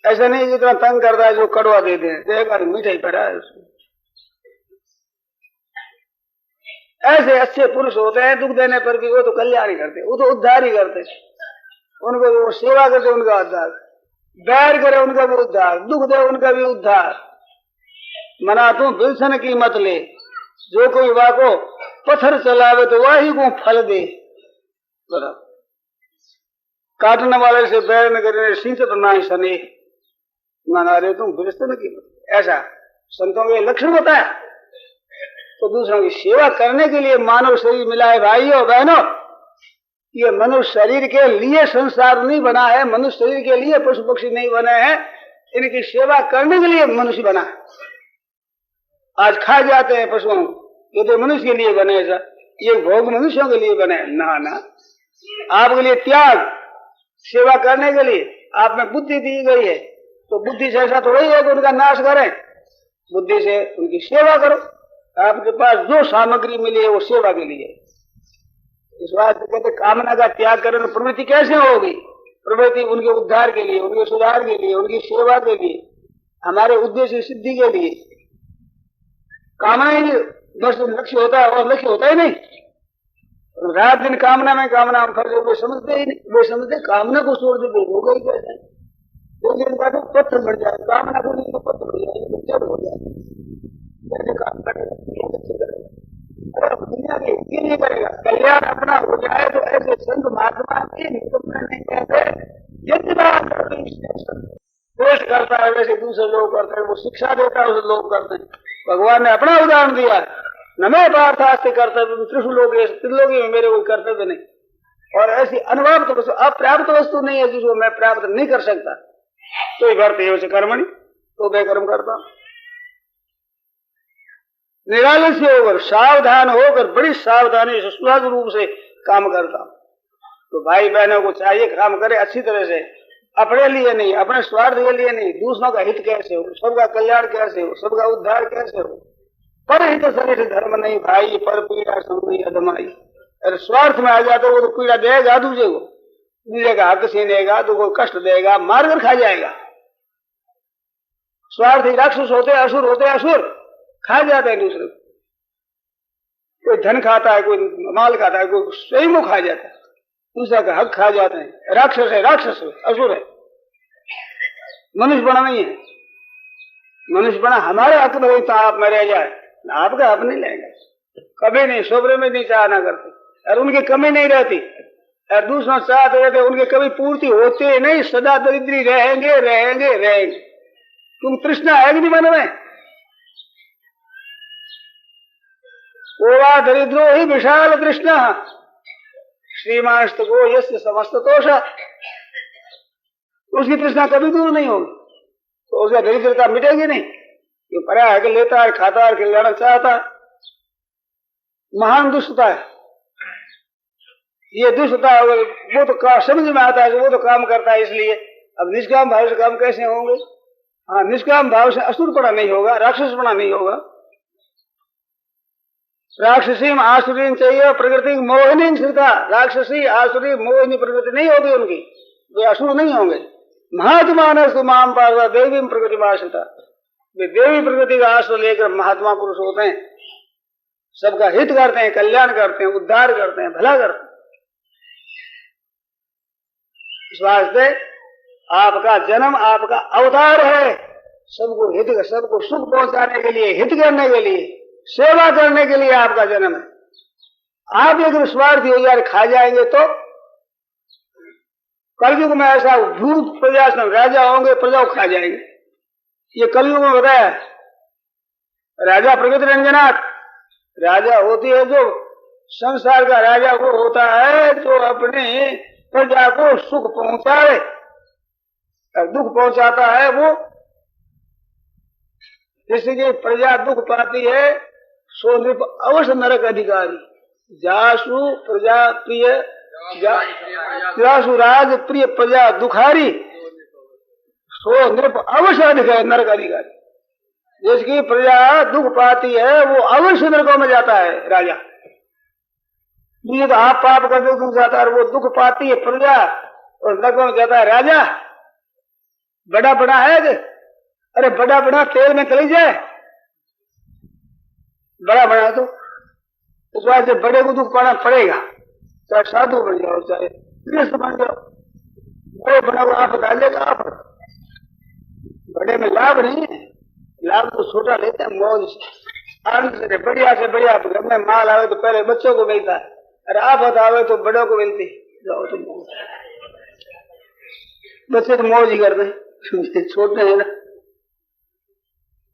ऐसा नहीं जितना तंग करता है जो कड़वा देते हैं, देखा मीठा ही पड़ा है उसमें। ऐसे अच्छे पुरुष होते हैं, दुख देने पर भी वो तो कल्याण ही करते, वो तो उद्धार ही करते। उनको वो सेवा करते उनका उद्धार, बैर करे उनका भी उद्धार, दुख दे उनका भी उद्धार। मना तू बिल्सन की मत ले, जो कोई वाको पत्थर चलावे तो वही को फल दे। काटने वाले से बैर न करे, सिंचत ना ही सने, मना रहे तुम बिल्सन की मत। ऐसा संतों के लक्षण होता है। तो दूसरों की सेवा करने के लिए मानव शरीर मिला है भाइयों बहनों। ये मनुष्य शरीर के लिए संसार नहीं बना है, मनुष्य शरीर के लिए पशु पक्षी नहीं बने हैं, इनकी सेवा करने के लिए मनुष्य बना है। आज खा जाते हैं पशुओं, ये तो मनुष्य के लिए बने ऐसा, ये भोग मनुष्यों के लिए बने ना ना। आपके लिए त्याग, सेवा करने के लिए आप में बुद्धि दी गई है, तो बुद्धि से ऐसा थोड़ा ही है कि उनका नाश करें, बुद्धि से उनकी सेवा करो। आपके पास जो सामग्री मिली है वो सेवा के लिए। इस बात से कहते कामना का त्याग करें तो प्रवृत्ति कैसे होगी? प्रवृत्ति उनके उद्धार के लिए, उनके सुधार के लिए, उनकी सेवा के लिए, हमारे उद्देश्य सिद्धि के लिए। कामना ही बस लक्ष्य होता है और लक्ष्य होता ही नहीं। रात दिन कामना में फंसे, वे समझते ही नहीं, वे समझते कामना को छोड़ देते हो गई कैसे, पत्थर बढ़ जाए, कामना को नहीं तो पत्थर बढ़ जाए, जड़ हो जाए। कैसे काम करेगा, दुनिया के हित नहीं करेगा, कल्याण अपना हो जाए तो ऐसे संत महात्मा की निकटता नहीं कहते। दोष करता है वैसे दूसरे लोग करते हैं, वो शिक्षा देता है उसे लोग करते हैं। भगवान ने अपना उदाहरण दिया है, न मैं पार्थास्ति कर्तव्य त्रिशुलोके, त्रिलोकी में मेरे कोई कर्तव्य नहीं। और ऐसी अनुभव तो अप्राप्त वस्तु नहीं है जिसको मैं प्राप्त नहीं कर सकता। तो भरते उसे कर्मणि, तो मैं कर्म करता हूं। निरालस्य होकर, सावधान होकर, बड़ी सावधानी से सुलभ रूप से काम करता हूं। तो भाई बहनों को चाहिए काम करे अच्छी तरह से, अपने लिए नहीं, अपने स्वार्थ के लिए नहीं। दूसरों का हित कैसे हो, सबका कल्याण कैसे हो, सबका उद्धार कैसे हो। पर हित सरित धर्म नहीं भाई, पर पीड़ा समझी अधमाई। अरे स्वार्थ में आ जाते वो तो पीड़ा देगा दूसरे को, दूसरे का हक छीनेगा, तो को कष्ट देगा, मार कर खा जाएगा। स्वार्थी राक्षस होते, असुर होते, असुर खा जाते हैं दूसरे को। कोई धन खाता है, कोई माल खाता है, कोई स्वयं को खा जाता है, दूसरा का हक खा जाते हैं। राक्षस है, राक्षस है, असुर है, मनुष्य बना नहीं है। मनुष्य बना हमारे हक में तो आप में रह जाए, आपका हक नहीं लेंगे कभी नहीं, सोबरे में नहीं चाहना करते, और उनकी कमी नहीं रहती। और दूसरों चाहते रहते, उनकी कभी पूर्ति होती नहीं, सदा दरिद्री रहेंगे रहेंगे रहेंगे। तुम तृष्णा है कि नहीं मन में? ओवा दरिद्रो ही विशाल तृष्णा, श्रीमांस्त को यस्य समस्त तोष। उसकी तृष्णा कभी दूर नहीं होगी, तो उसका दरिद्रता मिटेगी नहीं। ये पराया है कि लेता है, खाता है, खिलाना चाहता है, महान दुष्टता है। ये दुष्टता वो तो समझ में आता है, वो तो काम करता है इसलिए। अब निष्काम भाव से काम कैसे होंगे? हाँ, निष्काम भाव से असुरपना नहीं होगा, राक्षसपना नहीं होगा। राक्षसी आसुरी चाहिए, प्रकृति मोहिनी श्रिता। राक्षसी आसुरी मोहिनी प्रकृति नहीं होगी उनकी, वे असुर नहीं होंगे। महात्मा सुमाम पार्वता देवी प्रकृति आश्रिता, वे देवी प्रकृति का आश्रय लेकर महात्मा पुरुष होते हैं, सबका हित करते हैं, कल्याण करते हैं, उद्धार करते हैं, भला करते हैं। इस वास्ते आपका जन्म आपका अवतार है, सबको हित, सबको सुख पहुंचाने के लिए, हित करने के लिए, सेवा करने के लिए आपका जन्म है। आप अगर स्वार्थी हो जाए, खा जाएंगे तो कलयुग में ऐसा भूत प्रजासन राजा होंगे, प्रजा को खा जाएंगे। ये कलयुग में बताया राजा प्रगति रंजनाथ। राजा होती है जो संसार का राजा, वो होता है जो अपनी प्रजा को सुख पहुंचाए, और दुख पहुंचाता है वो जैसे कि प्रजा दुख पाती है, सो नृप अवश्य नरक अधिकारी। जासु प्रजा प्रिय, जासु राज प्रिय प्रजा दुखारी, सो नृप अवश्य अधिकारी नरक अधिकारी। जिसकी प्रजा दुख पाती है वो अवश्य नरकों में जाता है राजा। ये तो आप पाप करते हो तुम जाता है, वो दुख पाती है प्रजा और नरकों में जाता है राजा। बड़ा बड़ा है कि अरे बड़ा बड़ा तेल में तली जाए, बड़ा बड़ा तो उस बात से बड़े को दुख पाना पड़ेगा, चाहे साधु बन जाओ चाहे गृहस्थ बन जाओ। बड़े बड़ा को आप डालेगा, आप बड़े में लाभ नहीं है, लाभ तो छोटा लेते हैं मौज से आनंद से। बढ़िया से बढ़िया घर में माल आवे तो पहले बच्चों को मिलता है, अरे आफत आवे तो बड़ों को मिलती। जाओ तो मौज, बच्चे तो मौज ही करते हैं, छोटे हैं ना।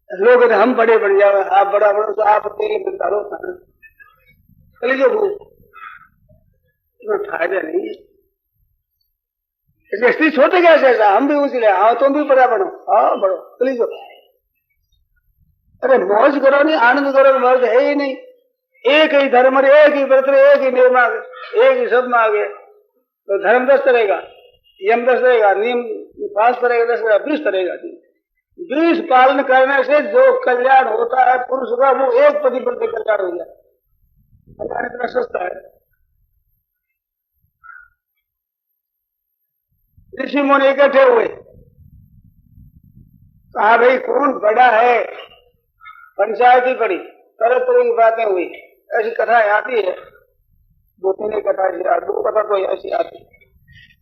लोग हम बड़े बन जाओ, आप बड़ा बनो तो आप तेल मिलता रो खाना चले जो फायदा नहीं है। इसलिए स्त्री छोटे कैसे ऐसा, हम भी उसी ले आओ, तुम भी बड़ा बनो, आओ बड़ो चली जो। अरे मौज करो नहीं, आनंद करो, मर्द है ही नहीं। एक ही धर्म, एक ही व्रत, एक ही नियम आगे, एक ही सब में आगे तो धर्म 10 रहेगा, यम 10 रहेगा, नियम 5 करेगा, 10 रहेगा, 20 करेगा। 20 पालन करने से जो कल्याण होता है पुरुष का, वो एक पति पर कल्याण हो जाए। कल्याण इतना सस्ता है। ऋषि मुनि इकट्ठे हुए, कहा भाई कौन बड़ा है, पंचायत ही पड़ी, तरह तरह की बातें हुई। ऐसी कथाएं आती है, 2-3 कथा, 2 कथा कोई ऐसी आती।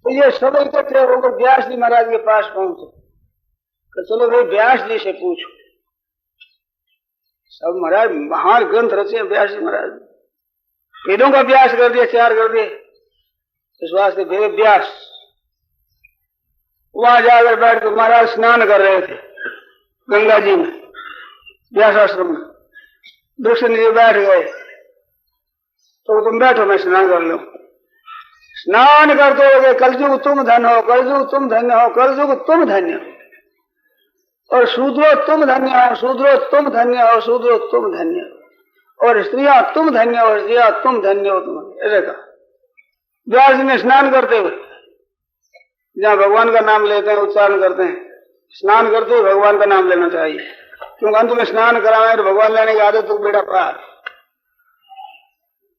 तो ये सब इकट्ठे होकर व्यास जी महाराज के पास पहुंचे। तो चलो भाई व्यास जी से पूछो। सब महाराज महान ग्रंथ रचे व्यास जी महाराज, वेदों का व्यास कर दिया, 4 कर दिए। इस वास्ते वेद व्यास वहां जाकर बैठ कर महाराज स्नान कर रहे थे गंगा जी में, व्यास आश्रम में। वृक्ष नीचे बैठ गए, तो तुम बैठो मैं स्नान कर लूं। स्नान करते हो कलयुग तुम धन हो, कलयुग तुम धन्य हो, कलयुग तुम धन्य हो, और शूद्रो तुम धन्य हो, शूद्रो तुम धन्य हो, शूद्रो तुम धन्य हो, और स्त्रियां तुम धन्य हो, स्त्रियां तुम धन्य हो। तुम ऐसे कहा व्यास जी ने स्नान करते हुए। जहाँ भगवान का नाम लेते हैं, उच्चारण करते हैं, स्नान करते हुए भगवान का नाम लेना चाहिए, क्योंकि अंत में स्नान कराए तो भगवान लेने की आदत तो बेटा पार।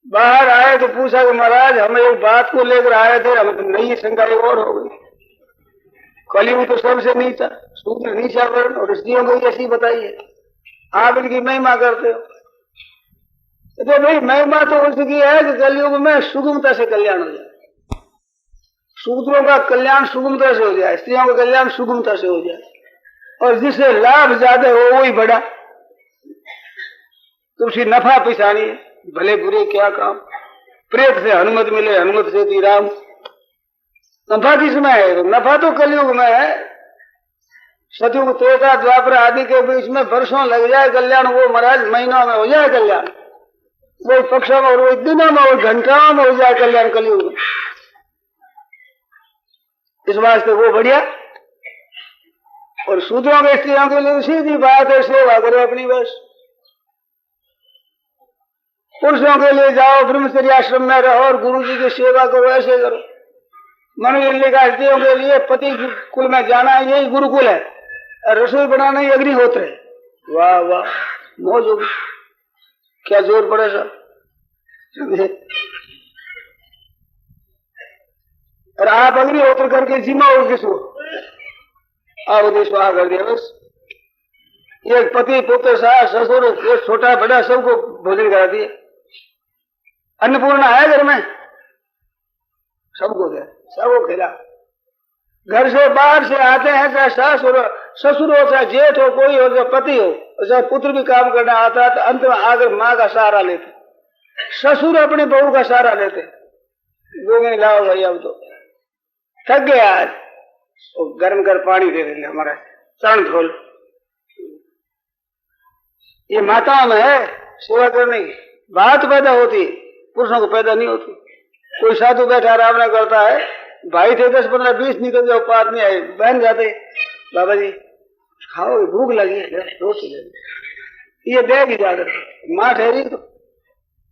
बाहर आए तो पूछा कि महाराज हम एक बात को लेकर आए थे, हम तो नई शंका एक और हो गई। कलयुग तो सबसे नीचा, शूद्र नीचा वर्ण, और स्त्रियों को ऐसी बताइए, आप इनकी महिमा करते हो। तो भाई महिमा तो उसकी है कि कलयुग में सुगमता से कल्याण हो जाए, शूद्रों का कल्याण सुगमता से हो जाए, स्त्रियों का कल्याण सुगमता से हो जाए, और जिससे लाभ ज्यादा हो वही बड़ा। तो उसकी नफा पिछानी है, भले बुरे क्या काम। प्रेत से हनुमत मिले, हनुमत से ती राम। नफा किसमें है? नफा तो कलयुग में है। सतयुग त्रेता द्वापर आदि के बीच में वर्षों लग जाए कल्याण, वो महाराज महीनों में हो जाए कल्याण, वही पक्षों में और वही दिनों में, वही घंटाओं में हो जाए कल्याण कलयुग में। इस वास्ते वो बढ़िया। और शूद्रों के स्त्रियों के लिए सीधी बात है, सेवा करो अपनी बस। पुरुषों के लिए जाओ ब्रह्मचर्य आश्रम में रहो और गुरु जी की सेवा करो, ऐसे करो। मनुष्य का स्त्रियों के लिए पति कुल में जाना यही गुरुकुल है, और रसोई बनाना ही अग्निहोत्र है। वाह वाह, मौज होगी, क्या जोर पड़े सर। और आप अग्निहोत्र करके जिम्मा किसको आप स्वाहा कर दिया बस। एक पति पुत्र सास ससुर एक छोटा बड़ा सबको भोजन करा दिए। अन्नपूर्णा है घर में, सबको दे, सबको खिला। घर से बाहर से आते हैं, चाहे सास हो ससुर हो, चाहे जेठ हो, कोई हो, चाहे पति हो, चाहे पुत्र भी काम करना आता है, तो अंत में आकर माँ का सहारा लेते, ससुर अपने बहू का सहारा लेते। वो नहीं लाओ भाई अब तो थक गया आज, गर्म कर पानी दे देंगे हमारा चरण धोल। ये माताओं में है सेवा करने की बात पैदा होती, पुरुषों को पैदा नहीं होती। कोई साधु बैठा आराम न करता है, भाई थे 10, 15, 20 निकल जाओ, पार नहीं आए, बहन जाते बाबा जी खाओ, भूख लगी है, रोटी ले, ये देगी जाकर माँ ठहरी तो